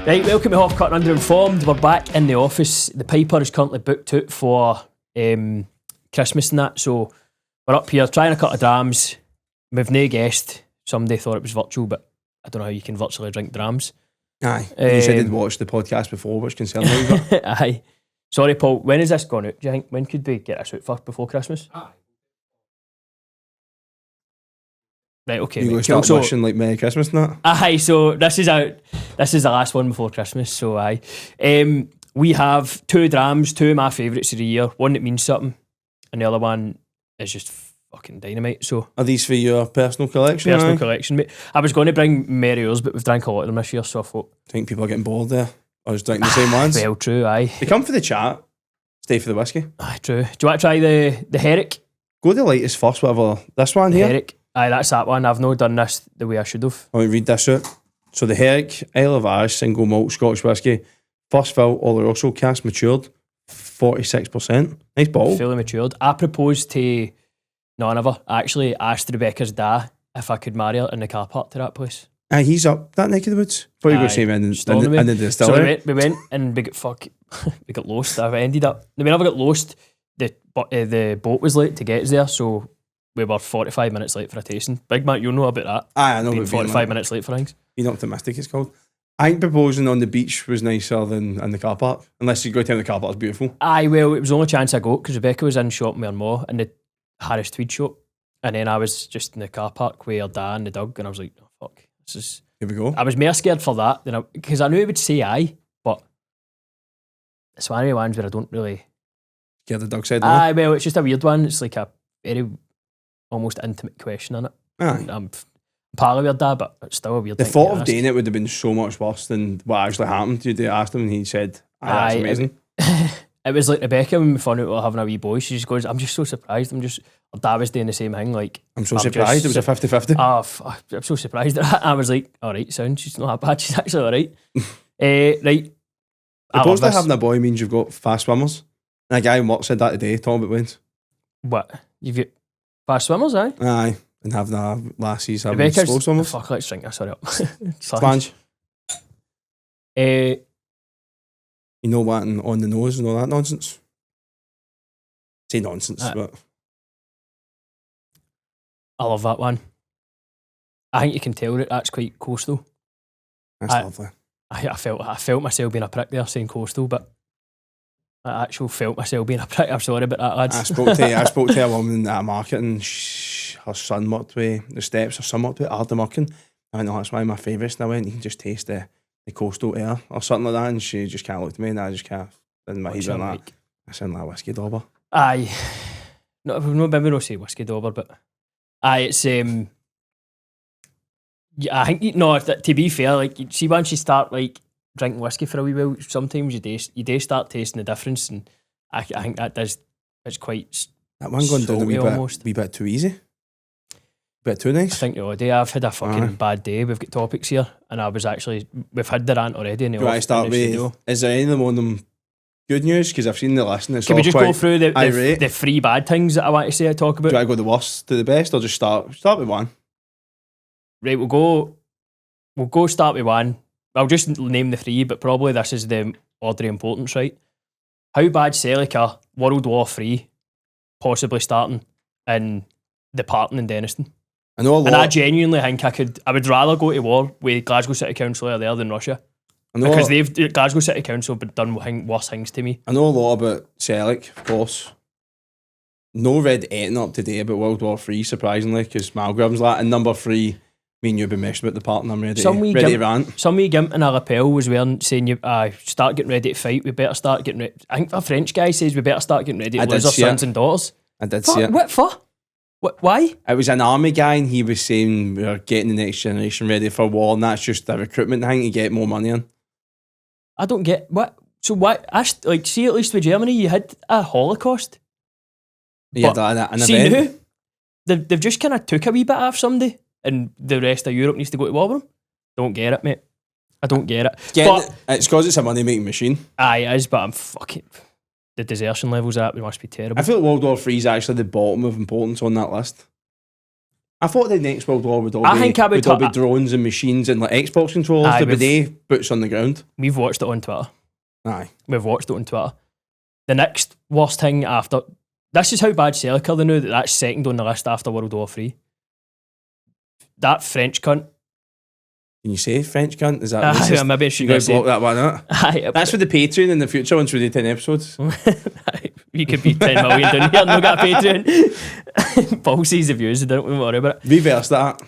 Right, welcome to Hauf Cut Under Informed. We're back in the office. The Piper is currently booked out for Christmas and that, so we're up here trying to cut a drams. We've no guest. Somebody thought it was virtual, but I don't know how you can virtually drink drams. Aye, you said you'd watched the podcast before, which concerned me. Aye. Sorry, Paul, when is this going out? Do you think, when could we get this out first before Christmas? Aye. Right, okay. You go start wishing like Merry Christmas and that? Aye, so this is the last one before Christmas, so aye. We have two drams, two of my favourites of the year, one that means something, and the other one is just fucking dynamite. So are these for your personal collection? Personal collection, mate. I was going to bring Merrios, but we've drank a lot of them this year, so I thought... I think people are getting bored there. I was drinking the same ones. Well, true, aye. They come for the chat, stay for the whiskey. Aye, true. Do you want to try the Herrick? Go the lightest first, whatever. This one here? Herrick. Aye, that's that one. I've not done this the way I should have. Let me read this out. So the Herrick, Isle of Arran, single malt Scottish whiskey, first fill, Oloroso, cask matured, 46%. Nice bottle. Fully matured. I proposed to... No, I never. I actually asked Rebecca's dad if I could marry her in the car park to that place. Aye, he's up that neck of the woods. Thought you were going to say in the distillery. So we went and we got lost. I ended up... We never got lost. The boat was late to get us there, so... We were 45 minutes late for a tasting. Big Mac, you know about that. Aye, I know. Being 45 minutes late for things. Being optimistic, it's called. I think proposing on the beach was nicer than in the car park. Unless you go down the car park, it's beautiful. Aye, well, it was the only chance I got because Rebecca was in shopping with her ma in the Harris Tweed shop. And then I was just in the car park with her dad and the dog. And I was like, oh, fuck. This is... Here we go. I was more scared for that than because I knew it would say aye, but it's one of the ones where I don't really... Scared the dog said aye, well, it's just a weird one. It's like a very... almost intimate question on it. Aye. I'm partly weird that, but it's still a weird thing. The thought of doing it would have been so much worse than what actually happened. You asked him and he said, that's amazing. It was like Rebecca when we found out we were having a wee boy. She just goes, I'm just so surprised. Her dad was doing the same thing. Like, I'm so surprised. It was a 50-50. I'm so surprised at that. I was like, alright, sound. She's not that bad. She's actually alright. Right. Suppose that having a boy means you've got fast swimmers. And a guy in work said that today, talking about wins. What? You've got fast swimmers, aye? Aye. And having a lassies having slow swimmers. Fuck, let's drink this. Sorry up. Slange. You know what, and on the nose and all that nonsense. Say nonsense, but... I love that one. I think you can tell that that's quite coastal. That's lovely. I felt myself being a prick there saying coastal, but I actually felt myself being a prick. I'm sorry about that, lads. I spoke to a woman at a market and her son worked with the steps, her son worked with Ardamurkin. I went, no, that's one of my favourites. And I went, you can just taste the coastal air or something like that. And she just can't look at me and I just can't. In my head, like, I sound like a whiskey dauber. Aye. No, maybe not say whiskey dauber, but aye, it's yeah, I think to be fair, like, you see, once you start like drinking whiskey for a wee while, sometimes you do start tasting the difference, and I think that does. It's quite that one going down a wee bit too easy, a bit too nice. I think the other day I've had a fucking bad day. We've got topics here, and we've had the rant already. Do I start with? Is there any of them good news? Because I've seen the list and it's Can all we just quite go through the three bad things that I want to say? I talk about. Do I go the worst to the best, or just start with one? Right, we'll go start with one. I'll just name the three, but probably this is the order of importance, right? How bad Celica, World War III, possibly starting in the Parton in Denniston. I know a lot. And I genuinely think I would rather go to war with Glasgow City Council there than Russia. Because Glasgow City Council have done worse things to me. I know a lot about Celic, of course. No read anything up today about World War III, surprisingly, because Malgram's like, and number 3, me and you've been messing with the part and I'm ready to rant. Some wee gimp in a lapel was wearing, saying, you start getting ready to fight, we better start getting ready. I think a French guy says we better start getting ready to lose our sons and daughters. I did see it. What for? Why? It was an army guy and he was saying we're getting the next generation ready for war, and that's just a recruitment thing to get more money in. I don't get what. So what? See, at least with Germany, you had a Holocaust. Yeah, an see event. Now, they've just kind of took a wee bit off somebody, and the rest of Europe needs to go to war with them. Don't get it, mate. I don't get it. It's because it's a money making machine. Aye, it is, but I'm fucking. The desertion levels at it must be terrible. I feel like World War III is actually the bottom of importance on that list. I thought the next World War would all I be, think I would all be drones and machines and like Xbox controllers. Aye, There would be boots on the ground. We've watched it on Twitter. Aye. We've watched it on Twitter. The next worst thing after... This is how bad Celica they know that's second on the list after World War III. That French cunt. Can you say French cunt? Is that racist? Maybe I should You gotta block that one out. Aye, That's for the Patreon in the future once we do 10 episodes. we could be 10 million down here and not get a Patreon. Paul sees the views, don't worry about it. Reverse that.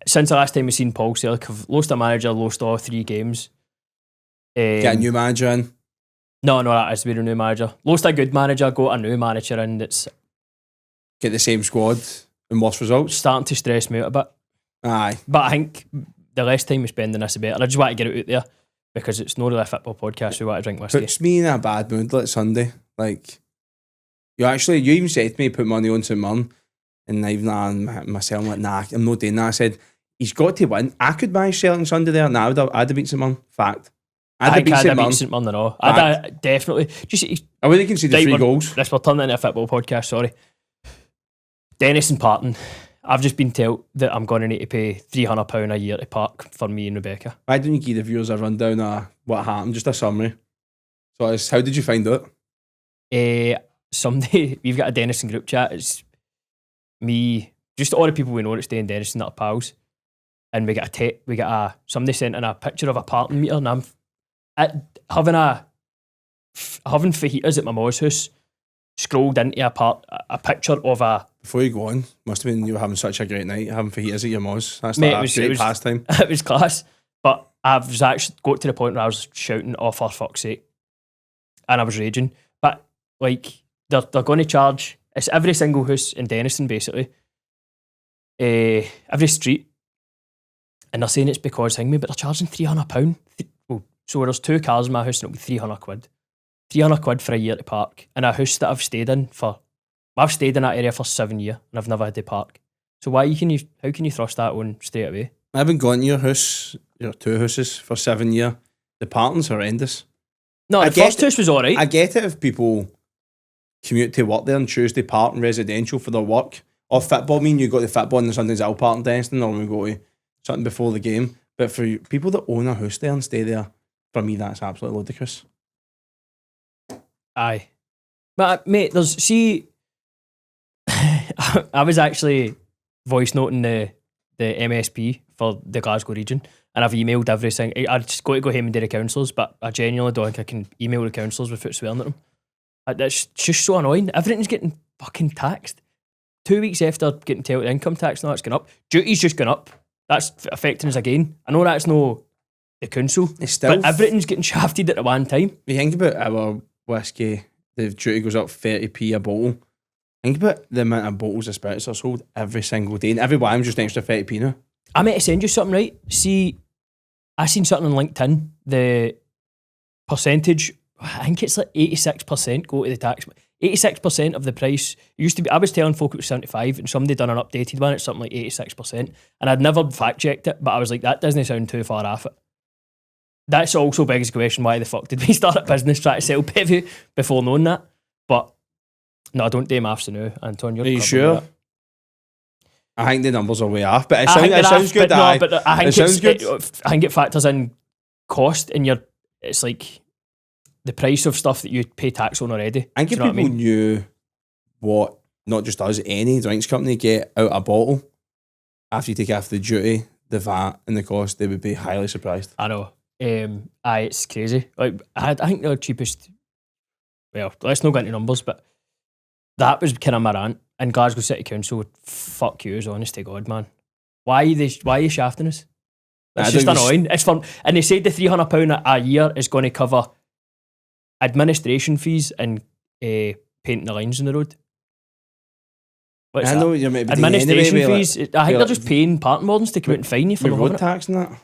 Since the last time we've seen Paul Celica, have lost a manager, lost all 3 games. Get a new manager in. No, that has to be a new manager. Lost a good manager, got a new manager in that's... Get the same squad and worse results. Starting to stress me out a bit. Aye. But I think the less time we spend on this, the better. I just want to get it out there because it's not really a football podcast. We want to drink whiskey. Puts me in a bad mood like Sunday. Like, you even said to me, put money on St. Mirren, and even myself, I'm like, nah, I'm not doing that. I said, he's got to win. I could buy Celtic Sunday there. Now I'd have beat St. Mirren. Fact. I'd have beat St. Mirren. No. I'd definitely. I wouldn't concede 3 goals. We're turning into a football podcast, sorry. Dennis and Parton. I've just been told that I'm going to need to pay £300 a year to park for me and Rebecca. Why don't you give the viewers a rundown of what happened? Just a summary. So how did you find out? Someday, we've got a Denison group chat. It's me, just all the people we know that stay in Denison that are pals. And we got somebody sent in a picture of a parking meter, and I'm having fajitas at my mom's house, scrolled into a picture of a... Before you go on, must have been you were having such a great night, having fajitas at your mom's. That's Mate, like a great pastime. It was class. But I've actually got to the point where I was shouting, oh, for fuck's sake. And I was raging. But, like, they're going to charge... It's every single house in Denison, basically. Every street. And they're saying it's because but they're charging £300. So there's 2 cars in my house and it'll be £300. £300 for a year to park in a house that I've stayed in that area for 7 years and I've never had to park. So how can you thrust that on straight away? I haven't gone to your house, your 2 houses for 7 years. The parking's horrendous. No, the first house was alright. I get it if people commute to work there and choose to park in residential for their work. Or football, you go to football and sometimes I'll park in Denison or we go to something before the game. But for people that own a house there and stay there, for me that's absolutely ludicrous. Aye. But mate, I was actually voice noting the MSP for the Glasgow region and I've emailed everything. I just got to go home and do the councillors, but I genuinely don't think I can email the councillors without swearing at them. That's just so annoying. Everything's getting fucking taxed. 2 weeks after getting told the income tax, now it's gone up. Duty's just gone up. That's affecting us again. I know that's no the council, but everything's getting shafted at the one time. If you think about our whiskey, the duty goes up 30p a bottle. Think about the amount of bottles of spirits are sold every single day, and every one just an extra 30p now. I meant to send you something, right? See, I seen something on LinkedIn. The percentage, I think it's like 86% go to the tax. 86% of the price used to be. I was telling folk it was 75, and somebody done an updated one. It's something like 86%, and I'd never fact checked it, but I was like, that doesn't sound too far off it. That's also begs the question: why the fuck did we start a business trying to sell Pevy before knowing that? But no, I don't do maths now, Anton. Are you sure? I think the numbers are way off, but it sounds good. I think it factors in cost, and it's like the price of stuff that you pay tax on already. I think if people knew what, not just us, any drinks company get out a bottle after you take off the duty, the VAT and the cost, they would be highly surprised. I know. It's crazy. Like I think the cheapest, well, let's not go into numbers, but that was kind of my rant. And Glasgow City Council, fuck you, honest to God, man. Why are you shafting us? It's just annoying. It's fun. And they said the £300 a year is going to cover administration fees and painting the lines on the road. What's I that? know you're maybe administration anyway, fees. I think they're just paying parking wardens to come out and fine you for the road tax and that.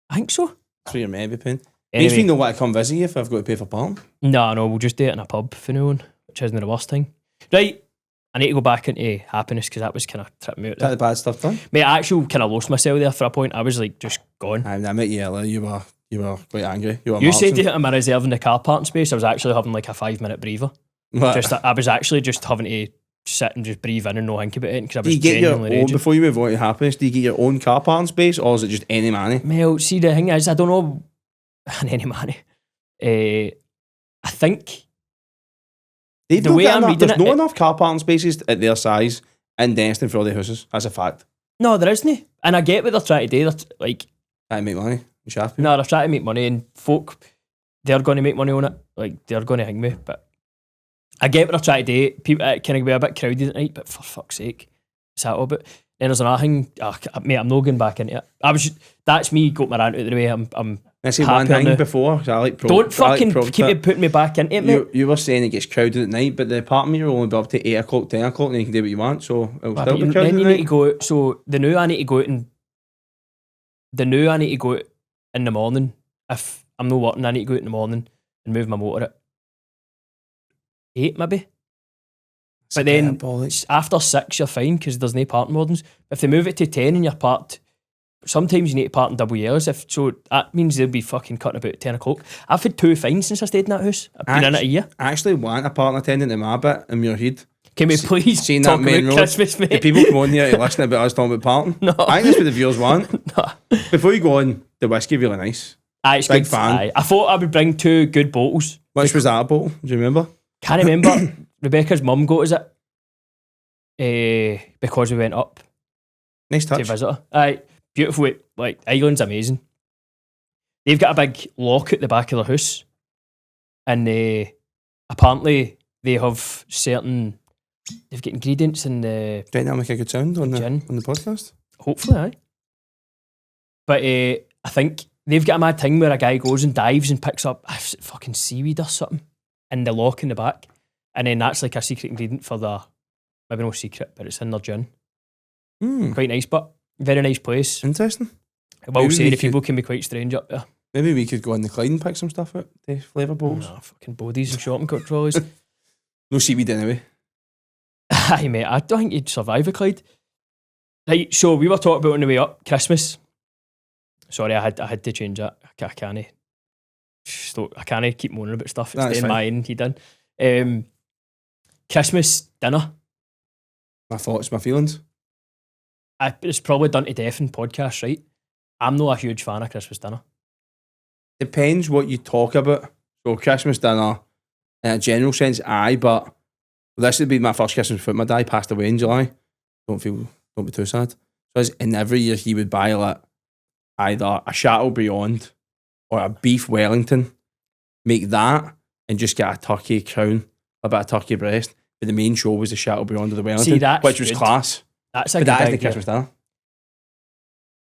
I think so. That's what you're maybe paying. Anyway, makes me know what to come visit you if I've got to pay for parking. No, we'll just do it in a pub for now on, which isn't the worst thing. Right, I need to go back into happiness because that was kind of tripping me out. That the bad stuff done? Mate, I actually kind of lost myself there for a point. I was like just gone. I met you earlier. You were quite angry. You said to him, am I reserving the car parking space? I was actually having like a 5-minute breather. What? I was actually just having to sit and just breathe in and no think about it because I Do was you get your genuinely own, raging. before you move on to happiness, do you get your own car parking space or is it just any money? Well, see, the thing is, I don't know any money. I think They've the not way got I'm enough, reading there's it, no enough car parking spaces at their size in Destin for all the houses. That's a fact. no, there isn't. And I get what they're trying to do. They're like, Trying to make money. You should have to. no, they're trying to make money, and folk, they're going to make money on it. Like, they're going to hang me. But I get what they're trying to do. People, it can be a bit crowded at night, but for fuck's sake, it's that all about. Then there's another thing, mate, I'm not going back into it. That's me, got my rant out of the way. I'm I say one happy on thing the- before, 'cause I like don't fucking keep putting me back into it, mate. You were saying it gets crowded at night, but the parking meter will only be up to 8 o'clock, 10 o'clock, and you can do what you want, so it'll But still be then crowded you at need to night. go out. So the new I need to go out in the morning. If I'm not working, I need to go out in the morning and move my motor at 8 maybe. But then it's after 6 you're fine because there's no parking wardens. If they move it to 10 and you're parked, sometimes you need to park in double yellows. So that means they'll be fucking cutting about 10 o'clock. I've had 2 fines since I stayed in that house. I've been in it a year. I actually want a parking attendant in my bit in Muirhead. Can we please Seeing talk that main about road, Christmas, the mate? people come on here to listen about us talking about parking. No. I think that's what the viewers want. No. Before you go on, the whiskey really nice. Aye, it's Big good. fan. Aye. I thought I would bring 2 good bottles. Which was that bottle? Do you remember? Can't remember. Rebecca's mum got us it because we went up Nice to touch. visit her. Aye, beautiful. Like, Ireland's amazing. They've got a big lock at the back of their house, and apparently they have certain. They've got ingredients in the. Don't that make a good sound on the Gin. podcast? Hopefully, aye. But I think they've got a mad thing where a guy goes and dives and picks up fucking seaweed or something in the lock in the back, and then that's like a secret ingredient for the. Maybe no secret, but it's in their gin. Quite nice, but very nice place. Interesting. I will Maybe say we the could- people can be quite strange up there. Maybe we could go in the Clyde and pick some stuff out, the flavour bottles. Nah, fucking bodies and shopping cart trolleys. No seaweed anyway. Aye, mate, I don't think you'd survive a Clyde. Right, so we were talking about on the way up, Christmas. Sorry, I had to change that. I can't keep moaning about stuff. It's That's in fine. my end, he done. Christmas dinner. My thoughts, my feelings. It's probably done to death in podcasts, right? I'm not a huge fan of Christmas dinner. Depends what you talk about. So Christmas dinner, in a general sense, aye, but this would be my first Christmas foot. My dad passed away in July. Don't be too sad. So in every year he would buy like either a Chateaubriand or a beef Wellington, make that and just get a turkey crown, a bit of turkey breast. But the main show was the Chateaubriand or the Wellington, that's which was good. class. That's a But good that is the idea. Christmas dinner.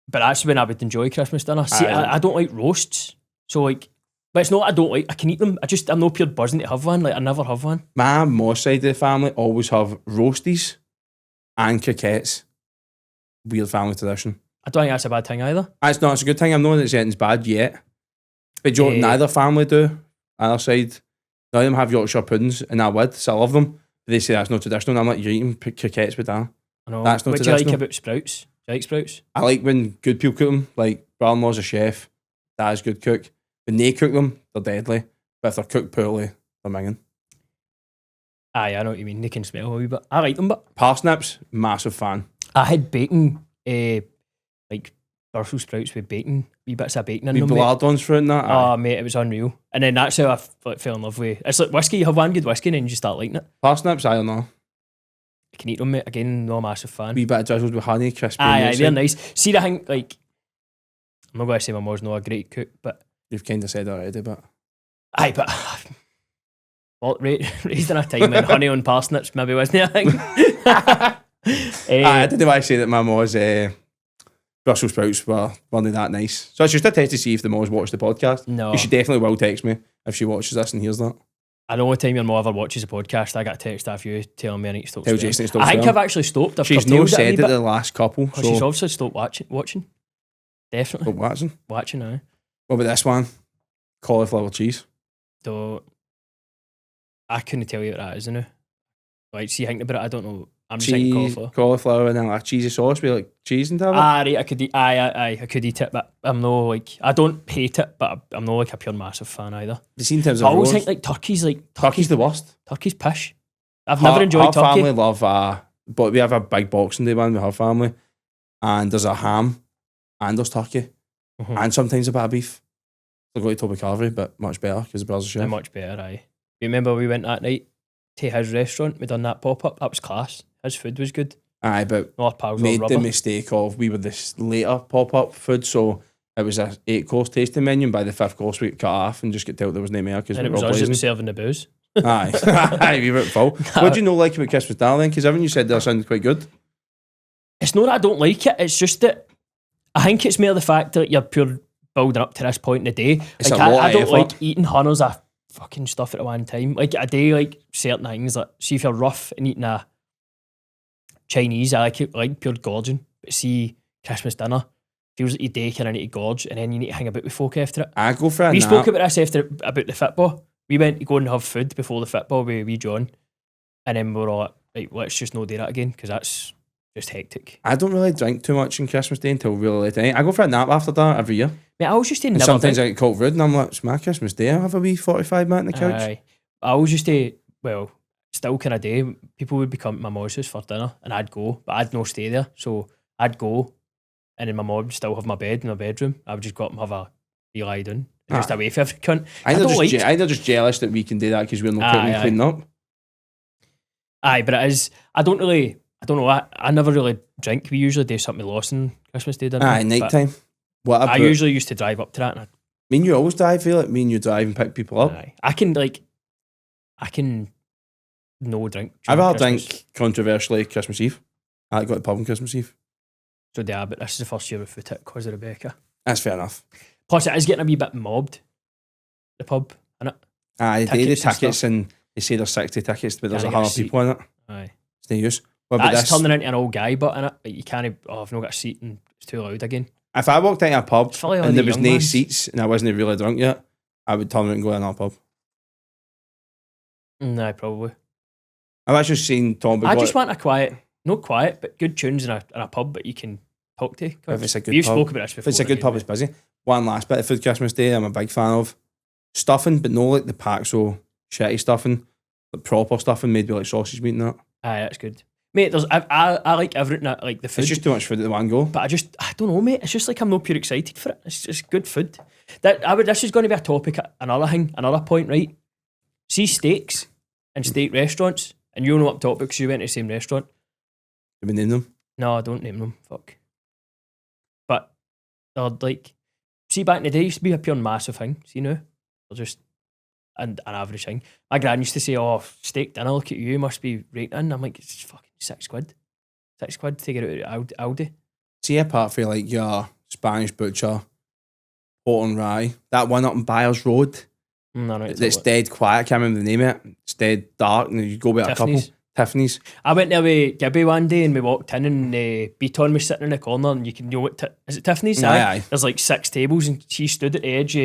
But that's when I would enjoy Christmas dinner. See, Aye. I don't like roasts. So like, but it's not I don't like, I can eat them. I'm not pure buzzing to have one. Like, I never have one. My Moss side of the family always have roasties and croquettes. Weird family tradition. I don't think that's a bad thing either. It's not. It's a good thing. I'm not that anything's bad yet. But Joe, neither family do. Either side, none of them have Yorkshire puddings, and I would. So I love them. But they say that's not traditional. And I'm like, you're eating croquettes with that. I know. That's not what do you like traditional. about sprouts? Do you like sprouts? I like when good people cook them. Like brother-in-law's a chef. Dad's a good cook. When they cook them, they're deadly. But if they're cooked poorly, they're minging. Aye, I know what you mean. They can smell a wee bit. I like them, but Parsnips, massive fan. I had bacon, like Brussels sprouts with bacon, wee bits of bacon in We them. Mate. blardons for it and that. aye. Oh, mate, it was unreal. And then that's how I fell in love with. It's like whiskey. You have one good whiskey, and then you just start liking it. Parsnips, I don't know. You can eat them, mate. Again, no massive fan. Wee bit of drizzled with honey, crispy. Aye, outside. they're nice. See the thing, like, I'm not going to say my mom's not a great cook, but You've kind of said already, but aye, but well, raised in a time when honey on parsnips maybe wasn't a thing. I didn't want to say that my mom's Brussels sprouts weren't that nice. So it's just a test to see if the mom's watched the podcast. No, She definitely will text me if she watches this and hears that. the only time your mom ever watches a podcast, I got a text off you telling me I need to stop. Tell swearing. Jason to stop I think swearing. I've actually stopped. I've She's no curtailed it a said wee it bit. the last couple, Oh, she's so obviously stopped watching. Definitely stop watching. watching now. What about this one? Cauliflower cheese. So I couldn't tell you what that is now. Like, see, thinking about it, I don't know. I'm just thinking Cheese, cauliflower. cauliflower and then like cheesy sauce with like cheese and that. Right, I could eat. I could eat it, but I'm no like. I don't hate it, but I'm not like a pure massive fan either. You see in terms I of always roast, think like turkey's turkey's the worst. turkey's pish. I've never enjoyed her turkey. family love, but we have a big Boxing Day one with her family, and there's a ham, and there's turkey, and sometimes a bit of beef. They'll go to Toby Carvery, but much better because the brother's a They're chef. much better, aye. You remember we went that night to his restaurant, we done that pop-up, that was class. His food was good. Aye, but Our pals made were the rubber. mistake of we were this later pop-up food, so it was a 8-course tasting menu, and by the 5th course we cut off and just get told there was no more because And we it were was all us that blazing. was serving the booze. Aye, aye, we were at full. What do you know like about Christmas Day then? Because haven't you said that sounded quite good? It's not that I don't like it, it's just that I think it's more the fact that you're pure building up to this point in the day. It's like a lot I of don't effort. like eating hundreds of fucking stuff at one time. Like a day, like certain things, like see if you're rough and eating a Chinese, I like it, like pure gorging. But see Christmas dinner, feels like your day kind of need to gorge and then you need to hang about with folk after it. I go for a We nap. spoke about this after about the football. We went to go and have food before the football with wee John, and then we were all like, right, let's just not do that again because that's just hectic. I don't really drink too much on Christmas Day until really late at night. I go for a nap after that every year. Mate, I was just to And never sometimes drink. I get called rude and I'm like, it's my Christmas Day. I'll have a wee 45 minute on the couch. Aye. I always used to, well, still kind of do. People would become at my mum's house for dinner and I'd go, but I'd no stay there. So I'd go and then my mum would still have my bed in my bedroom. I would just go up and have a wee lie down and just away from every cunt. I think don't they're just jealous that we can do that because we're not cooking and cleaning up. Aye, but it is, I don't know, I never really drink. We usually do something with Lawson Christmas Day dinner. Aye, night time. What I about, usually used to drive up to that and me and you always drive, feel like me and you drive and pick people up. aye. I can no drink. I'd during rather Christmas. drink controversially Christmas Eve. I like go to the pub on Christmas Eve. So yeah, but this is the first year we've foot it because of Rebecca. That's fair enough. Plus, it is getting a wee bit mobbed. The pub, innit? Aye, they do the Tickets and tickets stuff. and they say there's 60 tickets, but there's Can't a get a 100 people in it. Aye. It's no use. What about That's this? turning into an old guy butt, innit? Like you can't. Oh, I've not got a seat and it's too loud again. If I walked into a pub It's fully all and the there was young no ones. seats and I wasn't really drunk yet, I would turn around and go to another pub. Nah, probably. I've actually seen Tom. I just want a quiet, not quiet, but good tunes in a pub that you can talk to. If it's a good We've pub. spoke about this before. If it's a good pub, it's busy. One last bit of food Christmas Day I'm a big fan of. Stuffing, but no like the pack so shitty stuffing. Like proper stuffing made with like sausage meat and that. Aye, that's good. Mate, I like everything that, like the food. It's just too much food at the one go. But I don't know, mate. It's just like I'm not pure excited for it. It's just good food. This is going to be a topic, another thing, another point, right? See steaks and steak restaurants, and you know what I'm talking about because you went to the same restaurant. Did we name them? No, I don't name them. Fuck. But they're like, see, back in the day, it used to be a pure massive thing. See now, they're just an average thing. My gran used to say, "Oh, steak dinner. Look at you, must be rating." I'm like, it's fucking £6. £6 to get it out of Aldi. See, apart from like your Spanish butcher, Port and Rye, that one up in Byers Road, No, it's dead quiet. I can't remember the name of it. It's dead dark, and you go with a couple. Tiffany's. I went there with Gibby one day and we walked in and Beaton was sitting in the corner and you can know what is it Tiffany's? Aye. There's like 6 tables and he stood at the edge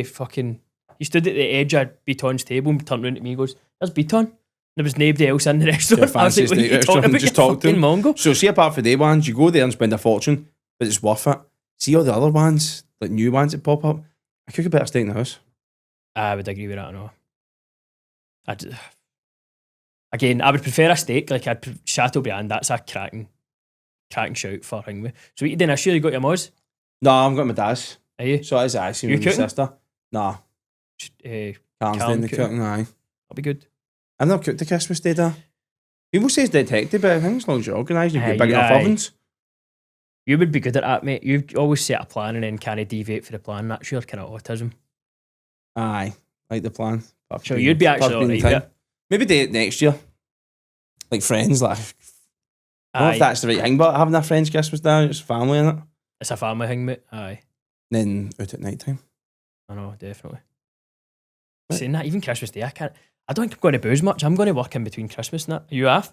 of Beaton's table and turned around at me and goes, "There's Beaton." There was nobody else in the restaurant. I was like, fanciest "What are you restaurant, talking about? just You talk to fucking him." mongo. So see, apart from day ones, you go there and spend a fortune, but it's worth it. See all the other ones, like new ones that pop up. I cook a better steak in the house. I would agree with that, no. Again, I would prefer a steak, like Chateaubriand, that's a cracking shout for thing with. So what you doing this year? You got your Moz? No, I'm got my dad's. Are you? So as I see You with my cooking? sister. Nah, Cam's doing the cooking. cooking, aye. That'll be good. I've not cooked the Christmas Day there. People say it's dead hectic, but I think as long as you're organised, you've got big enough Aye. ovens. You would be good at that, mate. You always set a plan and then kind of deviate for the plan. That's your kind of autism. Aye, like the plan. So you'd be actually Pub being alright, time. Maybe do it next year. Like friends, like I don't know if that's the right thing, but having a friend's Christmas Day, it's family in it. It's a family thing, mate. Aye. Then out at night time. I know, definitely. Right. Saying that, even Christmas Day, I don't think I'm going to booze much. I'm going to work in between Christmas and that. Are you off?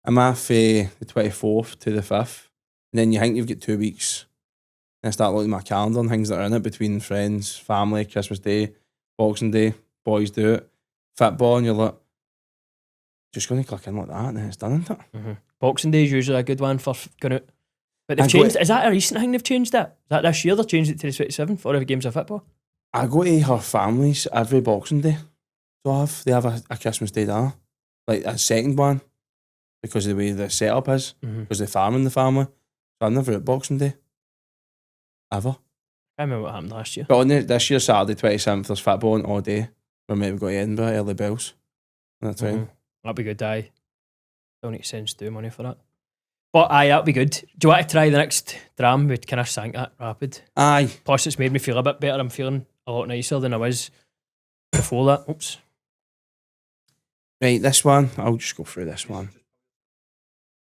I'm off the 24th to the 5th. And then you think you've got 2 weeks. And I start looking at my calendar and things that are in it between friends, family, Christmas Day, Boxing Day, boys do it, football, and you're like, just going to click in like that and then it's done, isn't it? Mm-hmm. Boxing Day is usually a good one for going out. But they've I changed. go- Is that a recent thing they've changed it? Is that this year they've changed it to the 27th for every games of football? I go to her family's every Boxing Day. So they have a Christmas Day there. Like a second one. because of the way the setup is, Mm-hmm. because they're farming the family. So I'm never at Boxing Day. Ever. I remember what happened last year. But on this year, Saturday 27th, there's football on all day. We're maybe going to Edinburgh, early bells. And that's Mhm. That'd be good, aye. Don't need to send Stu money for that. But aye, that'd be good. Do you want to try the next dram? We'd kind of sank that rapid. Aye. Plus, it's made me feel a bit better. I'm feeling a lot nicer than I was before that. Oops. Right, this one. I'll just go through this one.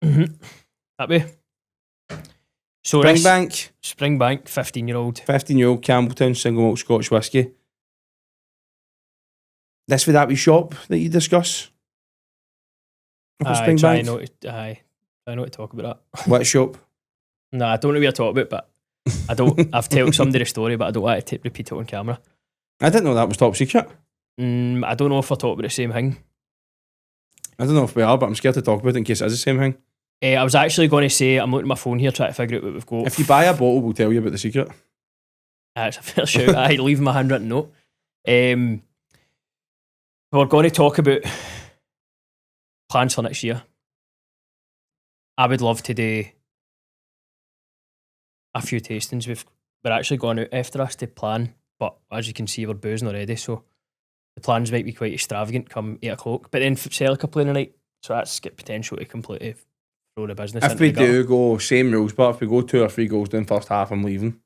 Mm-hmm. That way. So Springbank. Springbank, 15-year-old. 15-year-old Campbelltown single malt Scotch whisky. This would that wee shop that you discuss? Aye, try not to talk about that. What shop? No, I don't know what you're talking about, but I don't. I've told somebody the story, but I don't want to repeat it on camera. I didn't know that was top secret. I don't know if we're talking about the same thing. I don't know if we are, but I'm scared to talk about it in case it is the same thing. I was actually going to say, I'm looking at my phone here trying to figure out what we've got. If you buy a bottle, we'll tell you about the secret. It's a fair shout. I leave my handwritten note. We're going to talk about plans for next year. I would love to do a few tastings. We're actually going out after us to plan, but as you can see, we're boozing already, so the plans might be quite extravagant come 8 o'clock. But then Celica playing tonight, so that's got potential to completely throw the business If into we the gutter. do go same rules, but if we go 2 or 3 goals down first half, I'm leaving.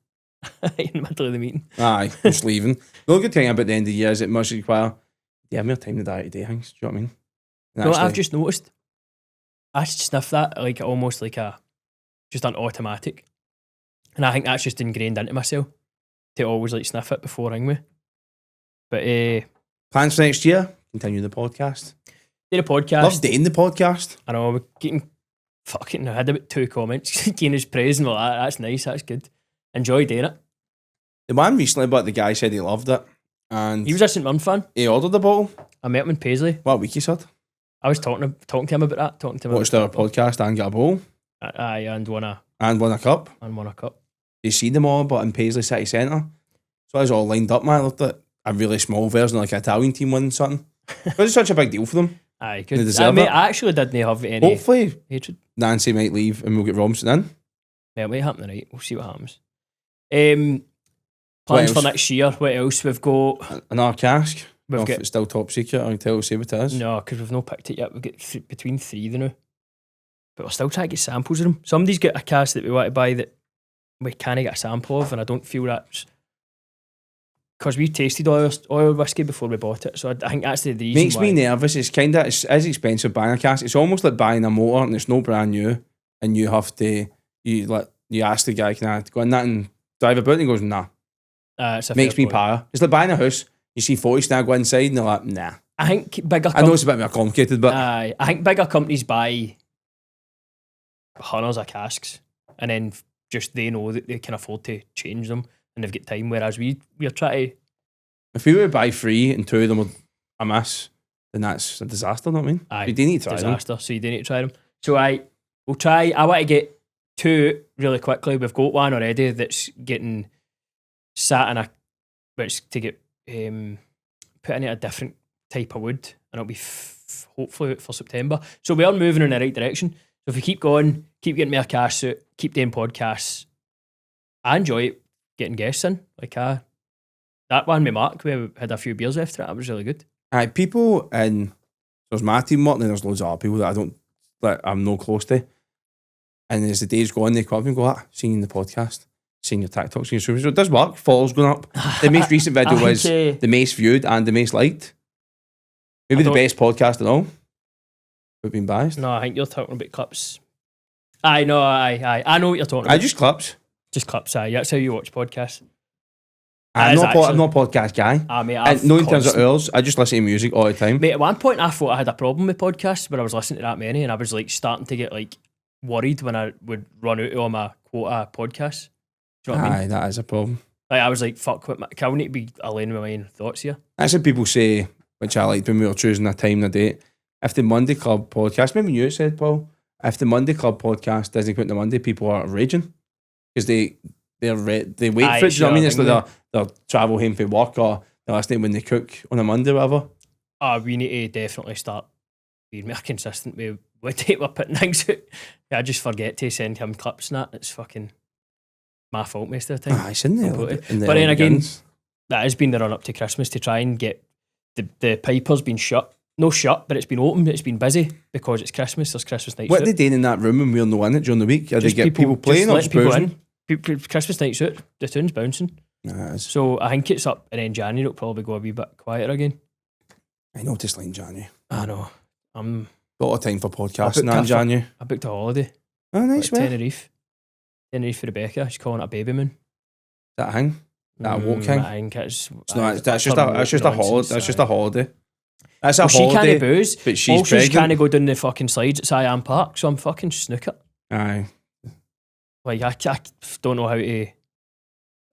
In the middle of the meeting. Aye, just leaving. The only good thing about the end of the year is it must require more time to day things. Do you know what I mean? And No, actually, I've just noticed. I sniff that like almost like just an automatic, and I think that's just ingrained into myself to always like sniff it before ringing me. But plans for next year. Continue the podcast. do the podcast. Love doing the podcast. I know we're getting fucking. I had about 2 comments. Keena's praising all that. That's nice. That's good. Enjoy doing it. The one recently, but the guy said he loved it, and He was a St Mirren fan. he ordered the bottle. I met him in Paisley. What week he said? I was talking to him about that. Talking to him. Watched our podcast and got a bottle Aye, and won a cup. cup. You see them all, but in Paisley City Centre. So I was all lined up, man. I looked at a really small version, like an Italian team winning something. Because it's such a big deal for them. Aye, They good. deserve Mate, it. I actually didn't have any Hopefully, hatred. Nancy might leave and we'll get Robinson in. Yeah, it might happen tonight. We'll see what happens. Plans for else? next year. What else? We've got. Another cask. We've If got. it's still top secret, I can tell say what it is. No, because we've not picked it yet. We've got between 3 now. But we're still trying to get samples of them. Somebody's got a cask that we want to buy that we can't get a sample of, and I don't feel that's. Because we tasted oil whiskey before we bought it. So I think that's the reason Makes why. me nervous. It's kind of it's expensive buying a cask. It's almost like buying a motor and it's no brand new, and you have to you ask the guy, can I go in that and drive about? And he goes, nah. It's a Makes fair me point. para. It's like buying a house. You see 40 snag go inside and they're like, nah. I think bigger. I know it's a bit more complicated, but I think bigger companies buy hundreds of casks, and then just they know that they can afford to change them and they've got time. Whereas we're trying to. if we were to buy 3 and 2 of them were a miss, then that's a disaster, know what I mean? Aye, You do need to try them. disaster. So you do need to try them. So we'll try. I want to get 2 really quickly. We've got one already that's getting sat in which to get put in a different type of wood, and it'll be hopefully out for September. So we are moving in the right direction. So if we keep going, keep getting more cash out, keep doing podcasts, I enjoy it, getting guests in. Like that one with Mark, we had a few beers after it. That was really good. Aye, people in there's my team work and then there's loads of other people that I'm no close to. And as the days go on, they come up and go, seeing you in the podcast, seeing your TikToks, seeing your stories. So it does work. Followers going up. The most recent video was the most viewed and the most liked. Maybe the best podcast at all. We've been biased. No, I think you're talking about clips. I know what you're talking about. Just clips. Just clips, aye. That's how you watch podcasts. I'm not a podcast guy. Mate, no in terms of ours. I just listen to music all the time. Mate, at one point I thought I had a problem with podcasts when I was listening to that many, and I was like starting to get like worried when I would run out of all my quota podcasts. Do you know what I mean? That is a problem. Like I was like, fuck, I need to be alone with my own thoughts here. That's what people say, which I liked when we were choosing a time and a date. If the Monday Club podcast, maybe you said, Paul, if the Monday Club podcast doesn't put in the Monday, people are raging because they wait for it. Do you know what I mean? It's like they'll travel home for work or they're listening when they cook on a Monday or whatever. We need to definitely start being more consistent with we take we're putting things out. I just forget to send him clips and that. It's fucking my fault most of the time. It's in there. But then again, that has been the run up to Christmas to try and get the Piper's been shut. No shut, but it's been open. It's been busy because it's Christmas. There's Christmas nights. What out. are they doing in that room when we're no in it during the week? Are they get people playing or just boozing? Christmas nights out. The tune's bouncing. So I think it's up, and then January it'll probably go a wee bit quieter again. I noticed like in January. I know. I'm a lot of time for podcasting in January. I booked a holiday. Oh, nice, like man. Tenerife for Rebecca. She's calling it a baby moon. That hang? That walk hang? I think it's that's just a holiday. That's just a holiday. That's a holiday. She can't booze, but she's also pregnant. She can't go down the fucking slides at Siam Park, so I'm fucking snooker. Aye. Like I don't know how to.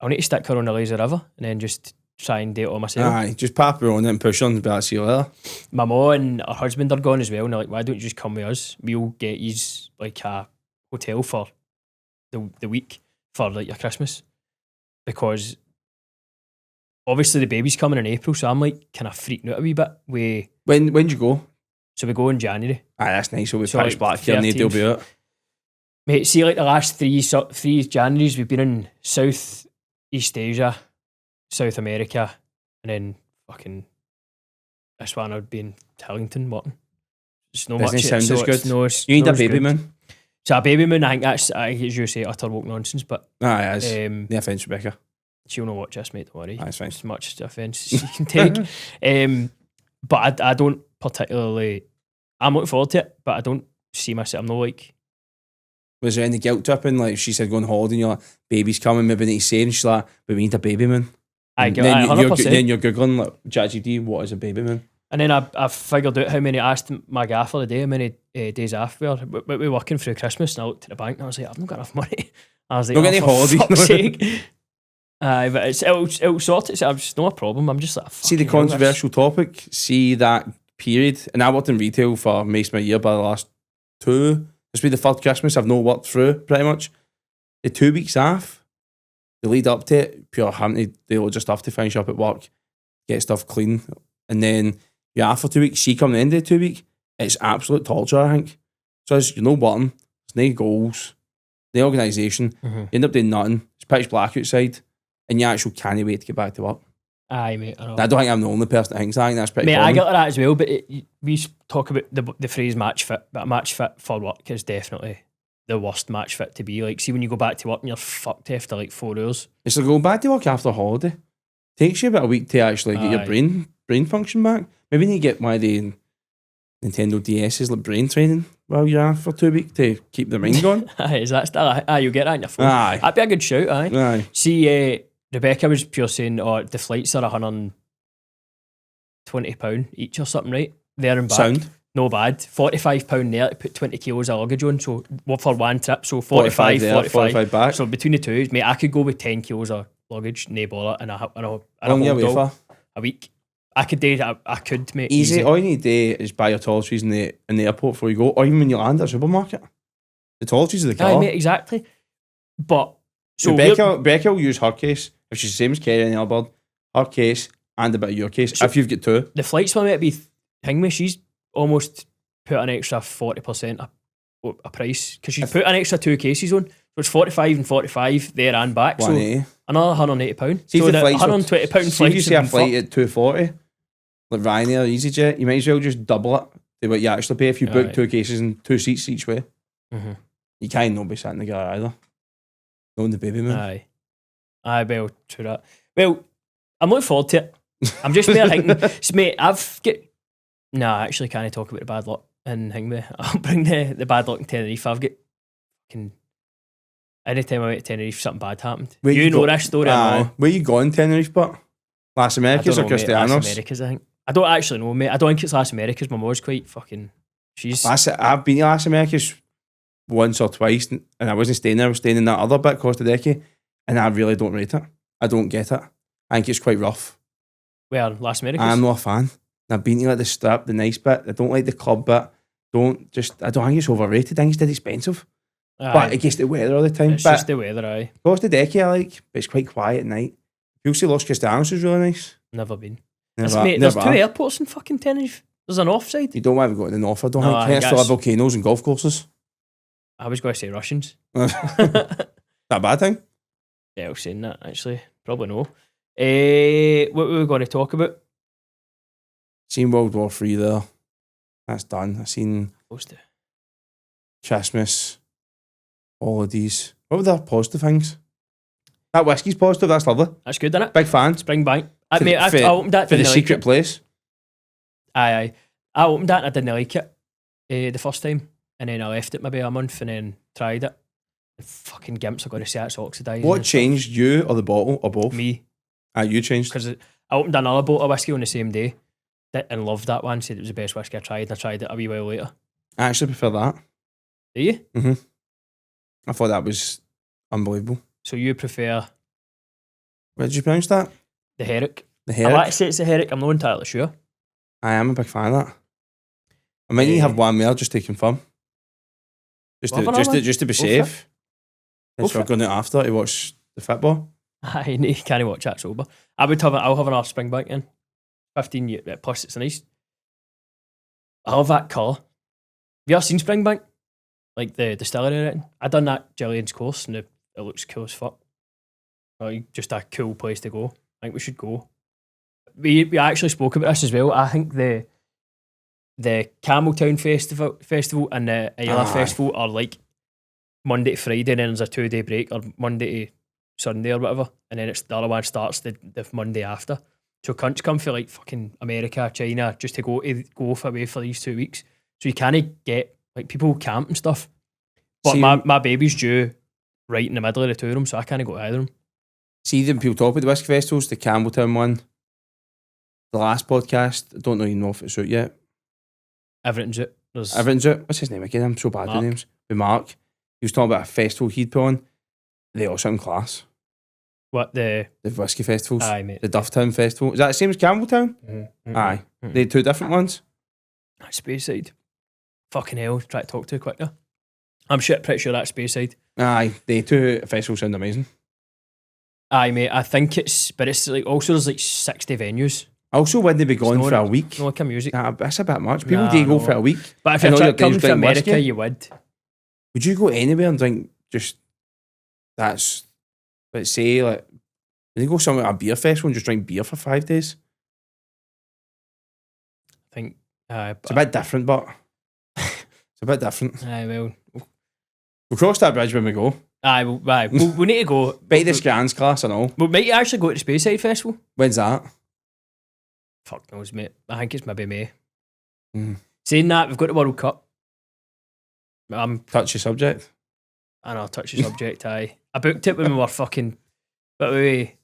I'll need to stick her on the lazy river and then just try and do it all myself. Aye, just pop her on it and push her and be like, see you later. My mum and her husband are gone as well, and they're like, why don't you just come with us? We'll get you like a hotel for the week for like your Christmas, because obviously the baby's coming in April, so I'm like kind of freaking out a wee bit. When'd you go? So we go in January. Aye, that's nice. So we pitch black here and they'll be out. Mate, see, like the last three Januaries we've been in Southeast Asia, South America, and then fucking this one I'd be in Tillington, Morton. It's no much. Doesn't sound as good. You need a baby moon. So a baby moon, I think that's, as you say, utter woke nonsense, but aye, it is. No offence, Rebecca. She'll not watch this, mate, don't worry. That's fine. As much offence as you can take. But I don't particularly, I'm looking forward to it, but I don't see myself, I'm not like... Was there any guilt tripping? Like she said, go on holiday and you're like, baby's coming, maybe need to say, and she's like, but we need a baby moon. Then you're Googling, like, ChatGPT, what is a baby moon? And then I figured out how many, I asked my gaffer the day, how many days off we were working through Christmas, and I looked at the bank and I was like, I've not got enough money. I was like, not getting for fuck's holiday. sake. But it'll sort it. It's not a problem. I'm just like, see the controversial topic, see that period, and I worked in retail for most of my year, by the last two, this will be the third Christmas I've not worked through, pretty much. The 2 weeks off, the lead up to it, pure having to do just stuff to finish up at work, get stuff clean, and then you're off for 2 weeks, see come the end of the 2 week, it's absolute torture, I think. So you're no working, there's no goals, no organisation, you end up doing nothing, it's pitch black outside, and you actually can't wait to get back to work. Aye, mate. I know. I don't think I'm the only person that thinks that. I think that's pretty common. I get that as well, but we talk about the phrase match fit, but a match fit for work is definitely the worst match fit to be. Like, see, when you go back to work and you're fucked after like 4 hours. It's like going back to work after a holiday. Takes you about a week to actually get your brain function back. Maybe you need to get one of the Nintendo DS's like brain training while you're off for 2 weeks to keep the mind going. Aye, is that still? Aye, you'll get that on your phone. Aye. That'd be a good shout, Aye. See, Rebecca was pure saying, the flights are £120 each or something, right? There and back. Sound. No bad. £45 there to put 20 kilos of luggage on, so for one trip, so 45 there, 45 back. So between the two, mate, I could go with 10 kilos of luggage, no bother, and How long you away for? A week. I could do that. I could, mate. Easy. All you need to do is buy your toiletries in the airport before you go, or even when you land at a supermarket. The toiletries are the killer. Aye, mate, exactly. But so Rebecca will use her case if she's the same as Kerry and Albert. Her case and a bit of your case. So if you've got two, the flights one might be thing with. She's almost put an extra 40% a price because she's put an extra 2 cases on. So it's 45 and 45 there and back. So another £180. See, so the £120 flights. If you see a flight at 240, like Ryanair, EasyJet, you might as well just double it to what you actually pay if you book 2 cases and 2 seats each way. You can't not be sitting together either. Not in the baby moon. Aye, well, true that. Well, I'm looking forward to it. I'm just more thinking, mate, I actually can't talk about the bad luck and Hingway. I'll bring the bad luck in Tenerife. I've got anytime I went to Tenerife, something bad happened. You know this story, I know. Where you going, Tenerife, but? Las Americas or Cristianos? Las Americas, I think. I don't actually know, mate. I don't think it's Las Americas. My mom's quite fucking... I've been to Las Americas once or twice, and I wasn't staying there. I was staying in that other bit, Costa Deque, and I really don't rate it. I don't get it. I think it's quite rough. Where, Las Americas? I'm not a fan. I've been to like the strip, the nice bit. I don't like the club bit. I don't think it's overrated. I think it's dead expensive. Aye. But I guess the weather all the time. It's just the weather, aye. Costa Deque I like, but it's quite quiet at night. You'll see Los Cristianos is really nice. Never been. Never, Mate, there's 2 airports in fucking Tenerife. There's an offside. You don't want to go to the north, I don't No, I think. think It's full of that's- volcanoes and golf courses. I was going to say Russians. That a bad thing? Yeah, I was saying that, actually. Probably no. What were we going to talk about? Seen World War III there. That's done. I seen Supposed to. Christmas, holidays. What were the positive things? That whiskey's positive, that's lovely. That's good, isn't it? Big fan. Springbank. For- Mate, I opened that. For the didn't like secret it. place. Aye. I opened that and I didn't like it the first time. And then I left it maybe a month and then tried it. The fucking gimps are going to say it's oxidised. What changed, you or the bottle or both? Me. You changed. Because I opened another bottle of whiskey on the same day and loved that one. Said it was the best whiskey I tried. And I tried it a wee while later. I actually prefer that. Do you? I thought that was unbelievable. So you prefer What did you pronounce that? the Herrick? The I Herrick? like to say it's the Herrick. I'm not entirely sure. I am a big fan of that. I might need to have one more just to confirm. Just Have to, another just to, one? just to be Go for safe. Go Since we're for going out after to watch the football. I can't watch that sober. I'll have an half Springbank in. 15 years, plus it's nice. I love that colour. Have you ever seen Springbank? Like the distillery and everything? I done that Gillian's course and it looks cool as fuck. Like, just a cool place to go. I think we should go. We actually spoke about this as well. I think the Campbelltown Festival and the Ayla Aye. Festival are like Monday to Friday and then there's a 2-day break, or Monday to Sunday or whatever, and then the other one starts the Monday after. So cunts come for like fucking America, China, just to go away for these 2 weeks. So you can't get like people camp and stuff. But See, my baby's due right in the middle of the two of them, so I can't go to either of them. See them people talk about the whisky festivals, the Campbelltown one, the last podcast. I don't know even know if it's out yet. Everything's it. There's Everyone's out. What's his name again? I'm so bad with Mark. names. With Mark. He was talking about a festival he'd put on. They all sound class. what The whisky festivals. aye mate. The Dufftown Festival. Is that the same as Campbelltown? Mm-hmm. Aye. They two different ones. Speyside. Fucking hell, try to talk too quickly. I'm pretty sure that's Speyside. Aye. They two festivals sound amazing. Aye mate, I think it's like also there's like 60 venues. Also, when they be going no for a like- week. No like a music. That's a bit much. People Nah, do go no. for a week. But if and you're all your coming days from drink America, whiskey. you would. Would you go anywhere and drink just that's, let's say, like, would you go somewhere at a beer festival and just drink beer for 5 days? I think It's a bit different, but it's a bit different. aye, well, We'll cross that bridge when we go. we need to go. Bite the scans class and all. We might actually go to the Speyside Festival. When's that? Fuck knows, mate. I think it's maybe May. Mm. Saying that, we've got the World Cup. Touchy subject. I know, touchy subject, aye. I booked it when we were fucking, but we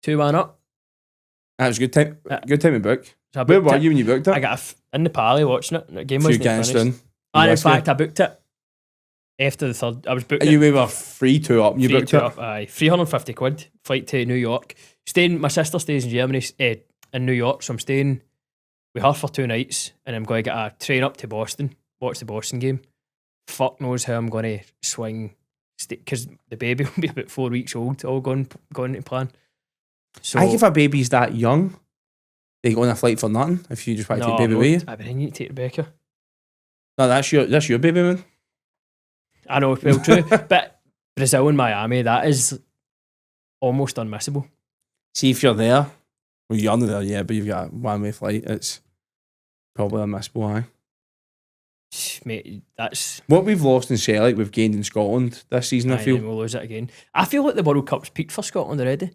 2-1 up. That was a good time. Good time to book. So I Where booked were it. you when you booked it? I got in the parley watching it. The game Few wasn't guys finished. done. And in Whiskey. fact, I booked it after the third. I was booked You were 3-2 up. You booked 3-2 it. up, aye. 350 quid, flight to New York. My sister stays in Germany, in New York, so I'm staying with her for 2 nights, and I'm going to get a train up to Boston, watch the Boston game. Fuck knows how I'm going to swing, because the baby will be about 4 weeks old, all going to plan. So, I think if a baby's that young, they go on a flight for nothing. If you just want to take baby with you. I mean, you need to take Rebecca. No, that's your baby, man. I know, well, true. But Brazil and Miami, that is almost unmissable. See if you're there. Well, you're not there yet, but you've got a one-way flight. It's probably unmissable, aye. Mate, that's... What we've lost in Celtic, we've gained in Scotland this season, I Aye, feel. then we'll lose it again. I feel like the World Cup's peaked for Scotland already.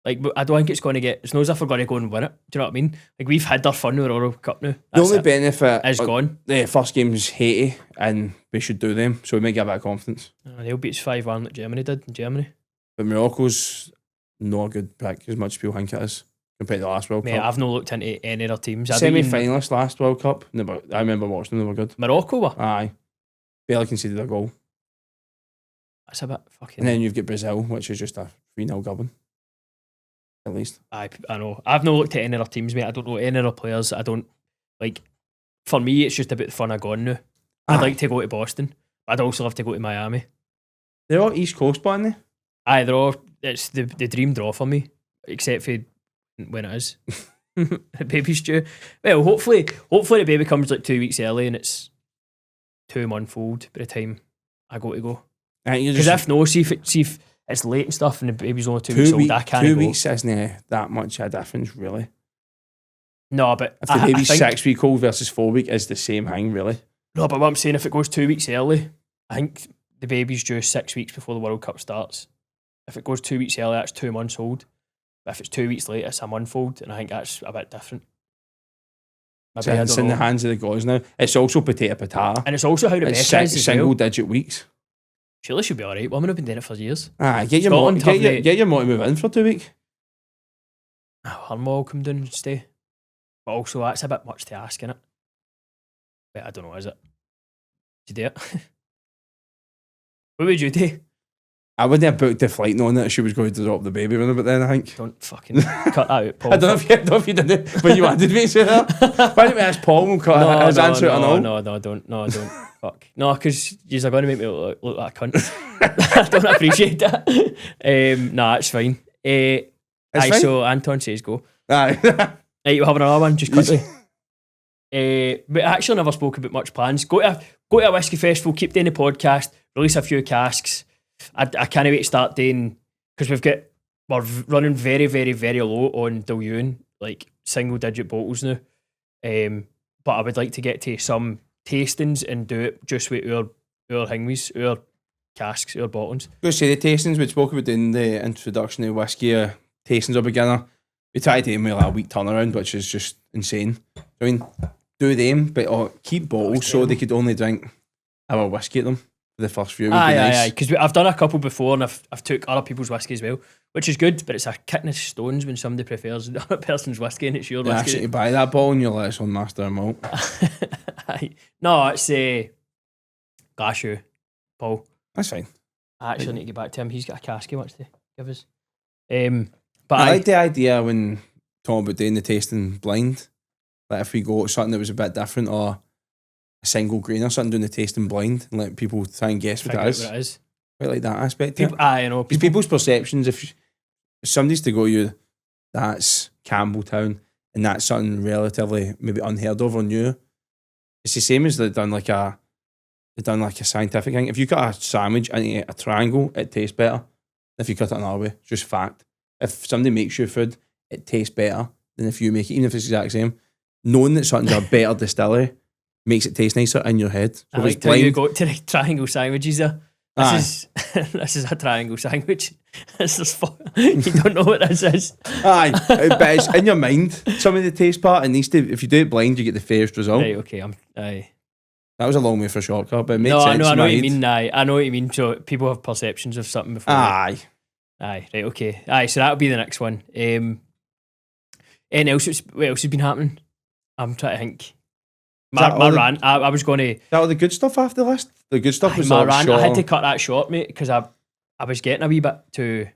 Like, I don't think it's going to get... It's not as if we're going to go and win it. Do you know what I mean? Like, we've had our fun with the World Cup now. The That's only it. benefit It's gone. the first game's Haiti, and we should do them, so we might get a bit of confidence. They'll beat us 5-1 like Germany did in Germany. But Morocco's not a good pick as much as people think it is compared to the last World Mate, Cup. I've not looked into any other teams. I've been- Semi-finalist last World Cup. I remember watching them, they were good. Morocco were? Aye. Barely conceded a goal. That's a bit fucking... And then you've got Brazil, which is just a 3-0 gubbin. At least. I know. I've not looked at any other teams, mate. I don't know any other players. I don't... Like, for me, it's just about the fun of going now. I'd Aye. like to go to Boston. I'd also love to go to Miami. They're all East Coast, aren't they? Aye, they're all... It's the dream draw for me. Except for when it is. The baby's due. Well, hopefully the baby comes like 2 weeks early and it's 2-month-old by the time I go to go. Because if it's late and stuff and the baby's only 2 weeks old, I can't go. 2 weeks isn't that much of a difference, really. No, but if the baby's 6 week old versus 4 week is the same thing, really. No, but what I'm saying, if it goes 2 weeks early, I think the baby's due 6 weeks before the World Cup starts. If it goes 2 weeks early, that's 2 months old. But if it's 2 weeks late, it's a month old, and I think that's a bit different. Maybe, so it's in the hands of the gods now. It's also potato. And it's also how the best is as single well. digit weeks. Surely she'll be alright. Women have been doing it for years. Get your mom to move in for 2 weeks. Her mom will come down and stay. But also, that's a bit much to ask, innit? But I don't know, is it? Did you do it? What would you do? I wouldn't have booked the flight knowing that she was going to drop the baby when about then, I think. Don't fucking cut that out, Paul. I don't know if you did it, but you wanted me to say that. Why don't we ask Paul and cut his answer out and all? No, don't. Fuck. No, because you're going to make me look like a cunt. I don't appreciate that. Nah, it's fine. Fine? So Anton says go. Aye. Right, you have another one, just quickly. But I actually never spoke about much plans. Go to a whiskey festival, keep doing the podcast, release a few casks. I can't wait to start doing, because we're running very, very, very low on Dillion, like single digit bottles now. But I would like to get to some tastings and do it just with our hingwies, our casks, our bottles. I was going to say the tastings, we spoke about doing the introduction of whiskey tastings a beginner. We tried to do like a week turnaround, which is just insane. I mean, do them, but keep bottles so they could only drink our whiskey at them. The first few would be nice. Aye, because I've done a couple before and I've took other people's whiskey as well, which is good, but it's a kicking of stones when somebody prefers the other person's whiskey and it's your whiskey. Actually, buy that bottle and you're like, it's on Master and Malt. No, it's Glasgow, Paul. That's fine. I actually need to get back to him. He's got a cask he wants to give us. But I like the idea when talking about doing the tasting blind, that if we go to something that was a bit different or a single grain or something, doing the tasting blind and let people try and guess what it is. I like that aspect. I know. People's perceptions, if somebody's to go, that's Campbelltown and that's something relatively maybe unheard of or new, it's the same as they've done like a scientific thing. If you cut a sandwich into a triangle, it tastes better than if you cut it another way. Just fact. If somebody makes you food, it tastes better than if you make it, even if it's the exact same. Knowing that something's a better distillery makes it taste nicer in your head. So I like how you go to the triangle sandwiches there. This is a triangle sandwich. This is you don't know what this is. Aye, but it's in your mind. Some of the taste part, and if you do it blind, you get the fairest result. Right, okay. Aye. That was a long way for a shortcut, but it makes I sense. know what you mean. Aye, I know what you mean. So people have perceptions of something before. Aye, right, okay. Aye, so that'll be the next one. Anything else? What else has been happening? I'm trying to think. My rant. I was going to. That was the good stuff after the list. The good stuff was my rant. Short. I had to cut that short, mate, because I was getting a wee bit too.